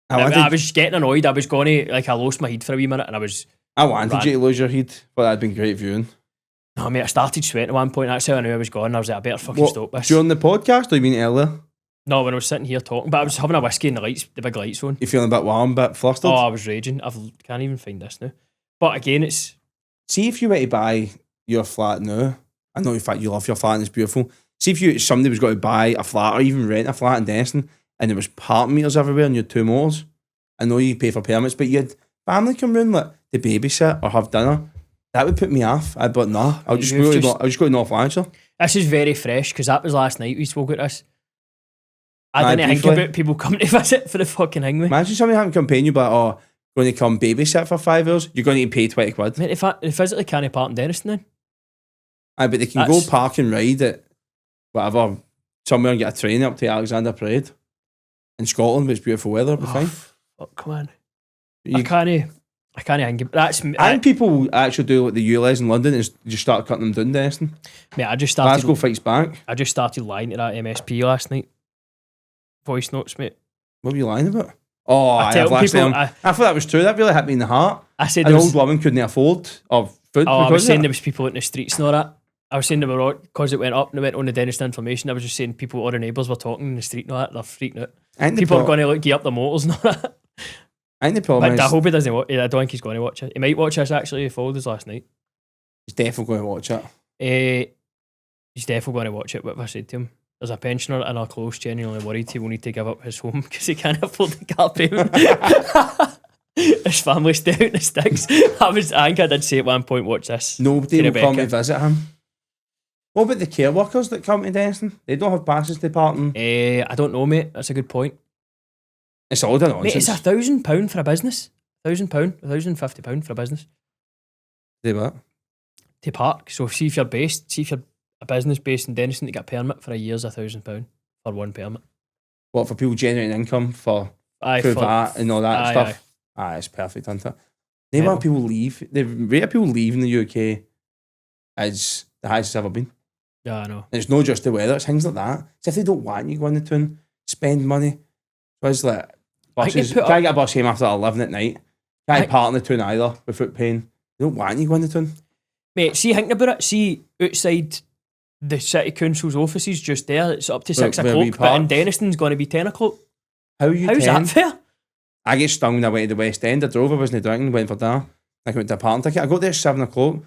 I was getting annoyed. I was going to I lost my head for a wee minute, and I wanted you to lose your head, but that'd been great viewing. No, mate, I started sweating at one point. That's how I knew I was gone. I was like, I better fucking stop this. During the podcast, or you mean earlier? No, when I was sitting here talking, but I was having a whiskey in the big lights on. You feeling a bit warm, a bit flustered? Oh, I was raging. Can't even find this now. But again, it's... See if you were to buy your flat now, I know in fact you love your flat and it's beautiful. See if somebody was going to buy a flat or even rent a flat in Destin and there was parking meters everywhere and you had 2 motors. I know you pay for permits, but you had family come round like to babysit or have dinner. That would put me off. I'd be like, nah, I'll just go to North Lanarkshire. This is very fresh because that was last night we spoke about this. I didn't think about people coming to visit for the fucking thing. Imagine somebody having campaign you but going to come babysit for 5 hours, you're going to pay 20 quid. Mate, they physically can't park in Denniston then. Aye, but they can go park and ride at whatever, somewhere and get a train up to Alexander Parade in Scotland, but it's beautiful weather, it'll be fine. Fuck, come on. I can't hang. That's and people actually do like the ULEZ in London and just start cutting them down, Destin. Mate, I just started. Glasgow fights back. I just started lying to that MSP last night. Voice notes, mate. What were you lying about? Oh, I thought that was true. That really hit me in the heart. I said an old woman couldn't afford food. I was saying there was people in the streets and all that. I was saying they were because it went up and it went on the Dennis information. I was just saying people, all the neighbours were talking in the street and all that. They're freaking out. People are going to gear up their motors and all that. I think the problem But I is hope he doesn't watch it. I don't think he's going to watch it. He might watch this actually. He followed us last night. he's definitely going to watch it. He's definitely going to watch it. What have I said to him? There's a pensioner in our close genuinely worried he will need to give up his home because he can't afford the car payment. His family's stay out in the sticks. I think I did say at one point, watch this. Nobody will Rebecca. come to visit him. What about the care workers that come to Denniston? They don't have passes to parking. I don't know, mate. That's a good point. It's all the Mate, nonsense. it's £1,000 for a business. £1,000, £1,050 for a business They what? to park. So see if you're a business based in Denniston to get a permit for a year's £1,000 for one permit. What, for people generating income for Aye, through for- that and all that aye, stuff? Aye, it's perfect, isn't it? The Yeah. amount of people leave, the rate of people leaving the UK is the highest it's ever been. Yeah, I know. And it's not just the weather, it's things like that. So if they don't want you going to town, spend money. So it's like, I think they buses, put can't get a bus home after 11 at night. Can't park in the town either without paying. They don't want you going to town. Mate, see, thinking about it, see outside the City Council's offices just there, it's up to 6 Where we o'clock, but in park. Denniston's going to be 10 o'clock. How you How's 10? that fair? I get stung when I went to the West End. I drove, I wasn't drinking, went for dinner. I went to a parking ticket. I got there at 7 o'clock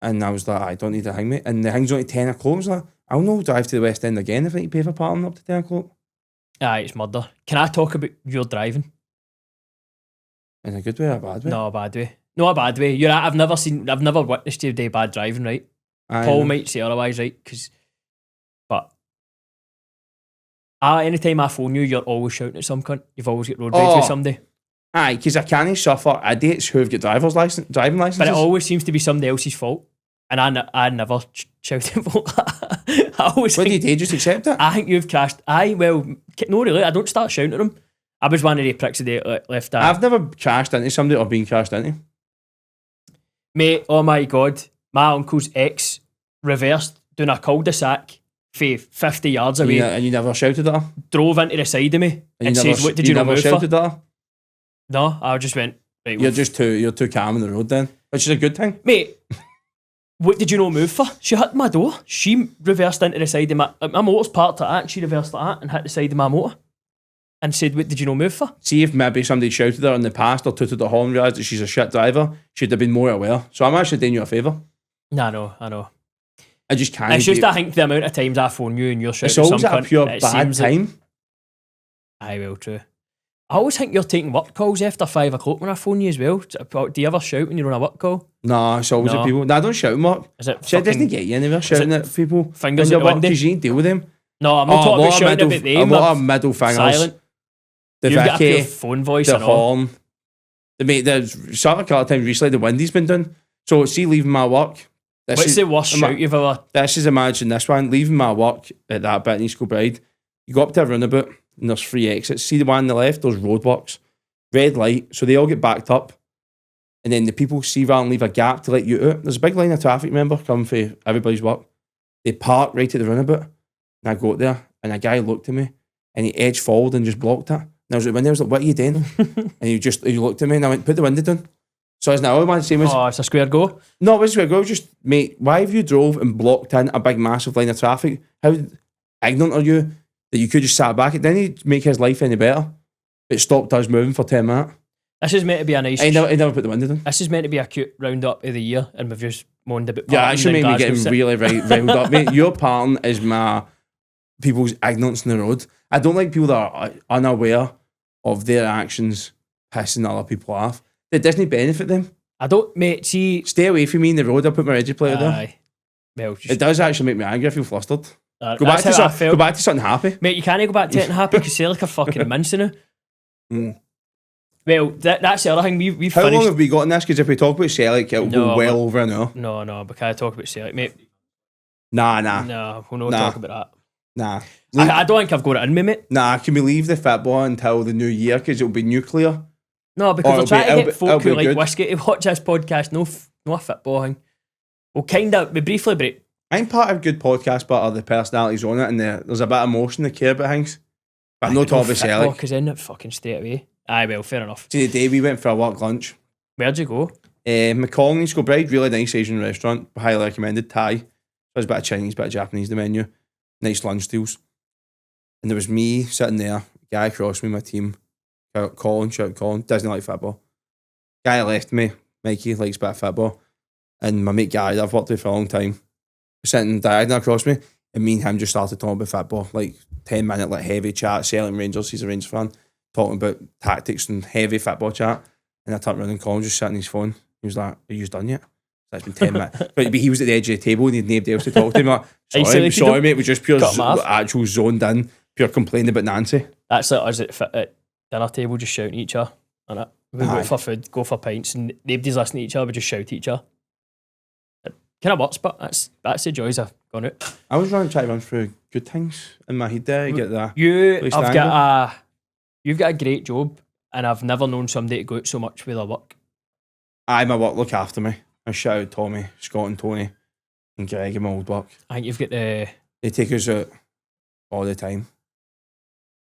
and I was like, I don't need a hang, mate. And the hang's only 10 o'clock. I was like, I'll no drive to the West End again if I need to pay for parking up to 10 o'clock. Aye, it's murder. Can I talk about your driving? In a good way or a bad way? No, a bad way. No, a bad way. You're right, I've never witnessed you do bad driving, right? Aye, Paul no. might say otherwise, right? But anytime I phone you, you're always shouting at some cunt. You've always got road rage with somebody. Aye, because I can't suffer idiots who have got driving licenses. But it always seems to be somebody else's fault. And I never shout at folk. I always What do you think, do? Just accept it? I think you've crashed. No, really, I don't start shouting at them. I was one of the pricks that left that. I've never crashed into somebody or been crashed into. Mate, oh my God. My uncle's ex reversed doing a cul-de-sac for 50 yards away. And you never shouted at her? Drove into the side of me and you said, never, what did you not never move shouted for? at her? No, I just went, right, You're too calm on the road then, which is a good thing. mate, what did you not move for? She hit my door. She reversed into the side of my motor's parked like that, and she reversed like that and hit the side of my motor and said, what did you not move for? See if maybe somebody shouted at her in the past or tooted the horn, realised that she's a shit driver, she'd have been more aware. So I'm actually doing you a favour. Nah, I know. I just can't. It's just I think the amount of times I phone you and you're shouting It's at always some at a cunt, pure it bad seems like- time. Aye, well, true. I always think you're taking work calls after 5 o'clock when I phone you as well. Do you ever shout when you're on a work call? Nah, it's always No. at people. Nah, don't shout, Mark. Is it Shit doesn't fucking... get you anywhere shouting at people. fingers When at you're the window? because you need to deal with them. No, I'm not talking about shouting about a them. lot I'm of middle fingers. silent. The You've got a pure Vicky, phone voice the and all. horn. There's sort of a couple of times recently the windy's been done. So see, leaving my work. What's the worst shout you've ever... This is imagine this one. Leaving my work at that bit in East Kilbride. You go up to a roundabout and there's 3 exits. See the one on the left? There's roadworks. Red light. So they all get backed up. And then the people see rather than leave a gap to let you out. There's a big line of traffic, remember, coming for everybody's work. They park right at the roundabout. And I go up there and a guy looked at me and he edged forward and just blocked it. And I was like, what are you doing? And he looked at me and I went, put the window down. So as now all I want to say was, Oh, it's a square go. no, it was where I go. Just, mate, why have you drove and blocked in a big, massive line of traffic? How ignorant are you that you could just sat back? It didn't make his life any better. It stopped us moving for 10 minutes. This is meant to be a nice... I never put the window down. This is meant to be a cute round-up of the year, and we've just moaned about Yeah, parking that should in make me Glasgow getting City. really riled up, mate. Your parting is my people's ignorance in the road. I don't like people that are unaware of their actions pissing other people off. That doesn't benefit them. I don't, mate, see... Stay away from me in the road. I'll put my register plate there. Aye. Well, just... It does actually make me angry. I feel flustered. Go that's back, how I go felt. back to something happy. Mate, you can't go back to it and happy because you're like a fucking mince now. Mm. Well, that's the other thing. We've How long finished... have we got in this? Because if we talk about Celtic, it'll No, go well but- over an hour. No, but can I talk about Celtic, mate? Nah. No, we'll not Nah. talk about Nah. that. I don't think I've got it in me, mate. Nah, can we leave the football until the new year? Because it'll be nuclear. No, because it'll we're trying be- to it'll get be- folk it'll who be like good. whiskey to watch this podcast. No a football thing. We briefly break. I'm part of good podcast, but are the personalities on it, and there's a bit of emotion they care about things. But no talk about Celtic. Because in it fucking straight away. Aye, well, fair enough. See, the day we went for a work lunch, Where'd you go? McCall in Scilbride, really nice Asian restaurant, highly recommended. Thai. There's a bit of Chinese, bit of Japanese, the menu. Nice lunch deals. And there was me sitting there, guy across me, my team, Colin, shout out Colin, doesn't like football. Guy left me, Mikey, likes a bit of football. And my mate Gary, that I've worked with for a long time, was sitting diagonal across me, and me and him just started talking about football, like 10-minute like heavy chat, selling Rangers, he's a Rangers fan, talking about tactics and heavy football chat. And I turned around and Colin just sitting on his phone. He was like, "Are you done yet?" So it's been 10 minutes. But he was at the edge of the table and he had nobody else to talk to him. Like, sorry mate, it was just pure actual zoned in, pure complaining about Nancy. That's like us at dinner table just shouting at each other. And we go for food, go for pints, and nobody's listening to each other, we just shout at each other. It kind of works, but that's the joys of going out. I was trying to run through good things in my head there. You've got a great job, and I've never known somebody to go out so much with their work. My work look after me. I shout out Tommy, Scott and Tony and Greg in my old work. I think you've got they take us out all the time.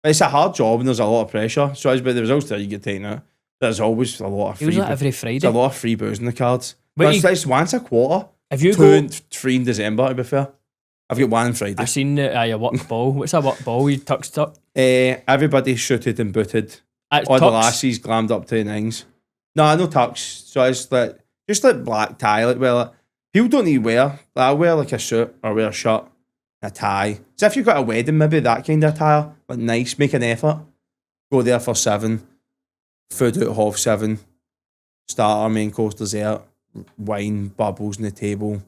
It's a hard job and there's a lot of pressure. So as by the results there you get taken out, there's always a lot of free. Every Friday. There's a lot of free booze in the cards. It's once a quarter. Have you 2 and 3 in December to be fair. I've got 1 on Friday. I've seen your work ball. What's a work ball you tucked up? Everybody shooted and booted. All the lassies glammed up to the nines. No tux. So it's like just like black tie. Like people don't need to wear. Like, I wear like a suit or wear a shirt, a tie. So if you've got a wedding, maybe that kind of attire, like nice, make an effort. Go there for 7. Food out 7:30. Starter, main course, dessert, wine, bubbles on the table,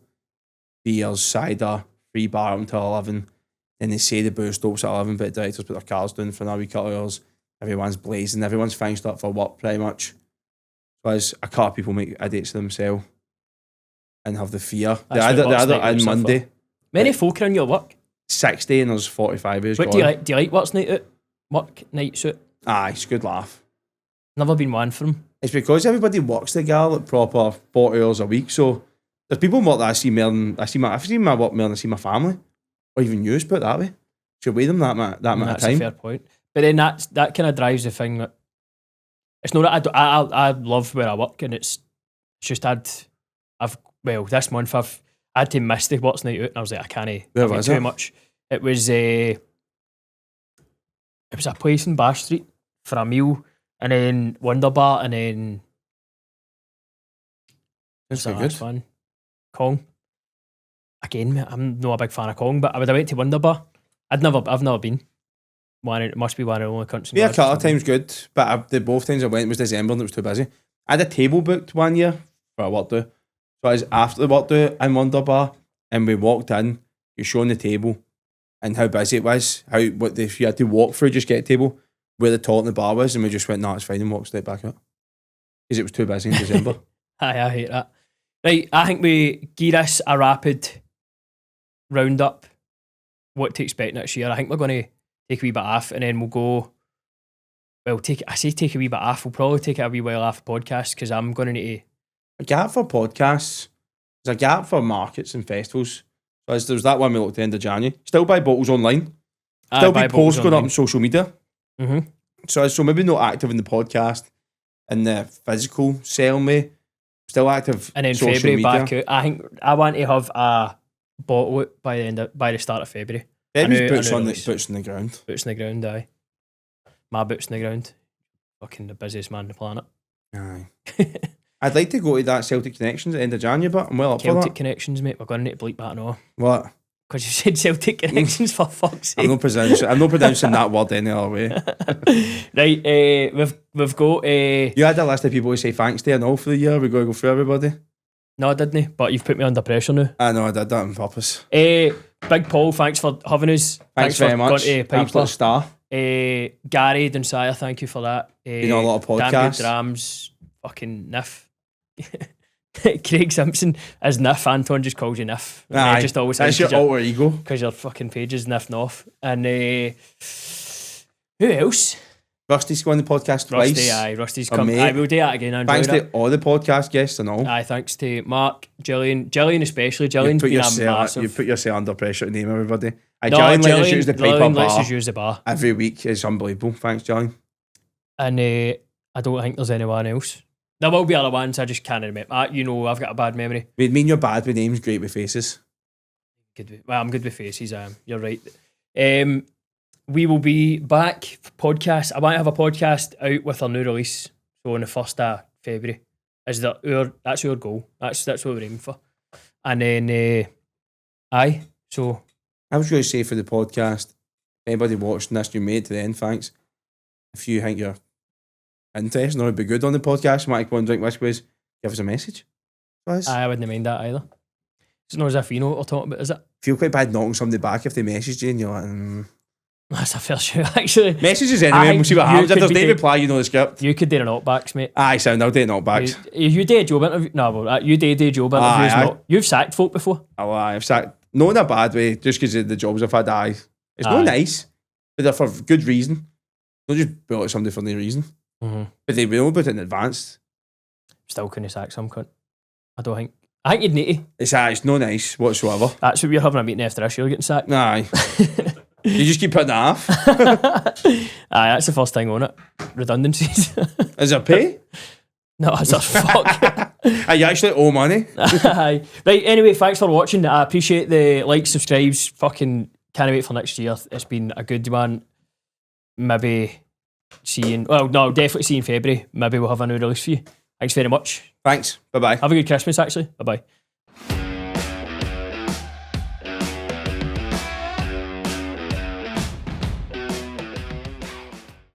beers, cider, free bar until 11. Then they say the booze stops at 11, but the directors put their cars down for another couple of hours. Everyone's blazing, everyone's finished up for work pretty much. So as a couple of people make idiots of themselves and have the fear. The other on Monday. Many folk are in your work? 60 and there's 45 years. What do you like work night out? Work night suit? Aye, it's a good laugh. Never been one for them. It's because everybody works together like proper 40 hours a week. So there's people in work that I see more than I've seen my work more than I see my family. Or even you, put it that way. Should weigh them that amount of time. That's a fair point. But then that kind of drives the thing that it's not that I love where I work, and it's just this month I had to miss the what's night out, and I was like, I can't. Where was too it? much. It was a place in Bash Street for a meal, and then Wonderbar, and then that's good. Fun. Kong. Again, mate, I'm not a big fan of Kong, but I would have went to Wonderbar. I've never been. It must be one of the only countries. Yeah, a couple of times good, but the both times I went was December and it was too busy. I had a table booked one year for a work do. So I was after the work do in Wonderbar, and we walked in, you're showing the table and how busy it was, if you had to walk through, just get a table, where the toilet and the bar was, and we just went, it's fine, and walked straight back out. Because it was too busy in December. Aye, I hate that. Right, I think we give us a rapid roundup what to expect next year. I think we're going to take a wee bit off, and then we'll go. Well, take a wee bit off. We'll probably take it a wee while off the podcast because I'm going to need to. A gap for podcasts. There's a gap for markets and festivals. So there's that one we looked at the end of January. Still buy bottles online. Still be posts going up on social media. Mm-hmm. So maybe not active in the podcast and the physical selling way. Still active. And then social February media. back out. I think I want to have a bottle out by the start of February. February's boots on the ground. Boots on the ground, aye. My boots on the ground. Fucking the busiest man on the planet. Aye. I'd like to go to that Celtic Connections at the end of January, but I'm well up for that. Celtic Connections, mate. We're going to need to bleep that now. What? Because you said Celtic Connections for fuck's sake. I'm not pronouncing that word any other way. Right, we've got... You had a list of people who say thanks to and all for the year. We're going to go through everybody. No, I didn't, but you've put me under pressure now. I know, I did that on purpose. Big Paul, thanks for having us. Thanks very much. Absolute star. Gary Dunsire, thank you for that. Been on a lot of podcasts. Damn Good Drams, fucking Niff. Craig Simpson as Niff. Anton just calls you Niff. Aye, just always that's your alter ego. Because your fucking page is Niff Noff. And who else? Rusty's going on the podcast twice. Rusty's come. I will do that again. Thanks to all the podcast guests and all. Aye, thanks to Mark, Gillian especially. Gillian's been a massive. You put yourself under pressure to name everybody. Gillian lets us use the paper bar. Use the bar every week. Is unbelievable. Thanks, Gillian. And I don't think there's anyone else. There will be other ones, I just can't remember. I've got a bad memory. We mean you're bad with names, great with faces. I'm good with faces, you're right. we will be back. Podcast. I might have a podcast out with our new release. So on the 1st of February. That's our goal. That's what we're aiming for. And then, so... I was going to say for the podcast, anybody watching this, you made it to the end, thanks. If you think you're interested or would be good on the podcast, you might go and drink whiskies, give us a message. I wouldn't mind that either. It's not as if you know what we're talking about, is it? Feel quite bad knocking somebody back if they message you and you're like, That's a fair shoot, actually. Messages anyway, we'll see what happens. If there's no reply, you know the script. You could do the knockbacks, mate. Aye, sound, I'll do knockbacks. You did a job interview. No, well, you did a job interviews. Aye. You've sacked folk before. Oh, I've sacked, not in a bad way, just because of the jobs I've had. Aye. It's not nice, but they're for good reason. Don't just bill at somebody for no reason. Mm-hmm. But they will put it in advance. Still couldn't sack some cunt. I think you'd need to. It's no nice whatsoever. That's what we're having a meeting after this. You're getting sacked. Aye. You just keep putting it off. Aye, that's the first thing on it. Redundancies. Is there pay? No, it's a fuck. You actually owe money. Aye. Right, anyway, thanks for watching. I appreciate the likes, subscribes. Fucking can't wait for next year. It's been a good one. Maybe definitely see you in February. Maybe we'll have a new release for you. Thanks very much. Thanks. Bye-bye. Have a good Christmas, actually. Bye-bye.